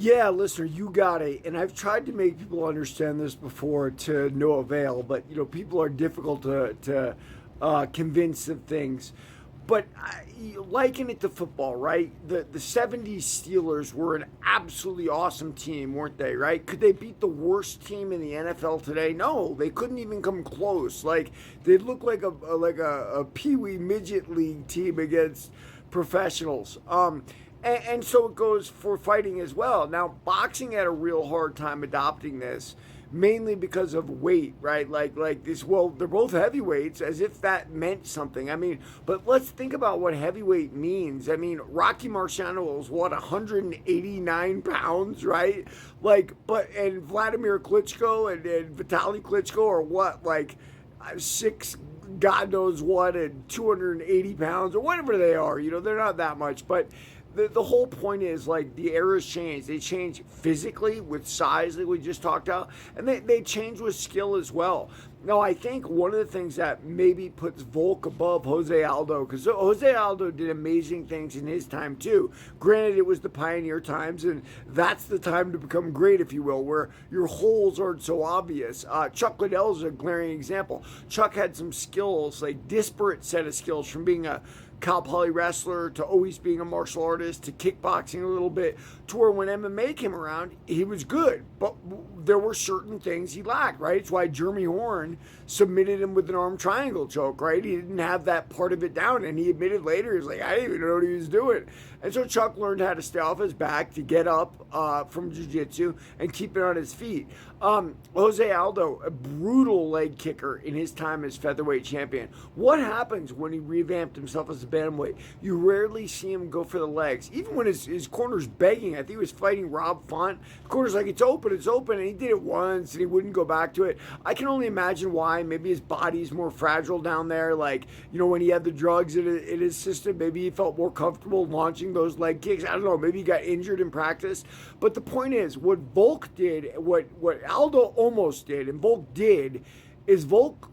Yeah, listener, you got it. And I've tried to make people understand this before to no avail, but people are difficult to convince of things. But liken it to football, right? The '70s Steelers were an absolutely awesome team, weren't they? Right? Could they beat the worst team in the NFL today? No, they couldn't even come close. Like they look like a Pee Wee midget league team against professionals. And so it goes for fighting as well. Now, boxing had a real hard time adopting this, mainly because of weight, right? Like this. Well, they're both heavyweights, as if that meant something. I mean, but let's think about what heavyweight means. I mean, Rocky Marciano was what 189 pounds, right? And Vladimir Klitschko and Vitaly Klitschko are what six. God knows what, and 280 pounds or whatever they are. They're not that much, but the whole point is like the eras change. They change physically with size, like we just talked about, and they change with skill as well. Now, I think one of the things that maybe puts Volk above Jose Aldo, because Jose Aldo did amazing things in his time too. Granted, it was the pioneer times, and that's the time to become great, if you will, where your holes aren't so obvious. Chuck Liddell is a glaring example. Chuck had some skills, like disparate set of skills, from being a Cal Poly wrestler to always being a martial artist to kickboxing a little bit, to where when MMA came around, he was good, but there were certain things he lacked, right? It's why Jeremy Horn submitted him with an arm triangle choke, right? He didn't have that part of it down, and he admitted later, he's like, I didn't even know what he was doing. And so Chuck learned how to stay off his back, to get up from jiu-jitsu and keep it on his feet. Jose Aldo, a brutal leg kicker in his time as featherweight champion. What happens when he revamped himself as a bantamweight? You rarely see him go for the legs. Even when his corner's begging, I think he was fighting Rob Font. The corner's like, it's open, and he did it once, and he wouldn't go back to it. I can only imagine why. Maybe his body's more fragile down there. When he had the drugs in his system, maybe he felt more comfortable launching those leg kicks. I don't know. Maybe he got injured in practice. But the point is, what Volk did, what Aldo almost did, and Volk did, is Volk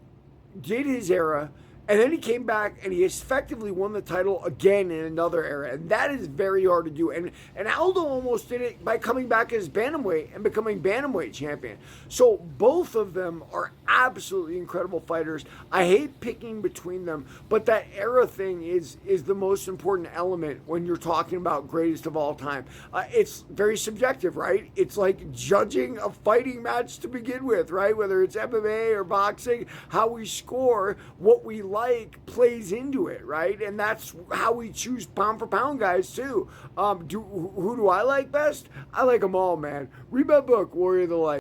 did his era, and then he came back and he effectively won the title again in another era. And that is very hard to do. And Aldo almost did it by coming back as bantamweight and becoming bantamweight champion. So both of them are absolutely incredible fighters. I hate picking between them, but that era thing is the most important element when you're talking about greatest of all time. It's very subjective, right? It's like judging a fighting match to begin with, right? Whether it's MMA or boxing, how we score, what we like plays into it, right? And that's how we choose pound for pound guys too. Who do I like best? I like them all, man. Read my book, Warrior of the Light.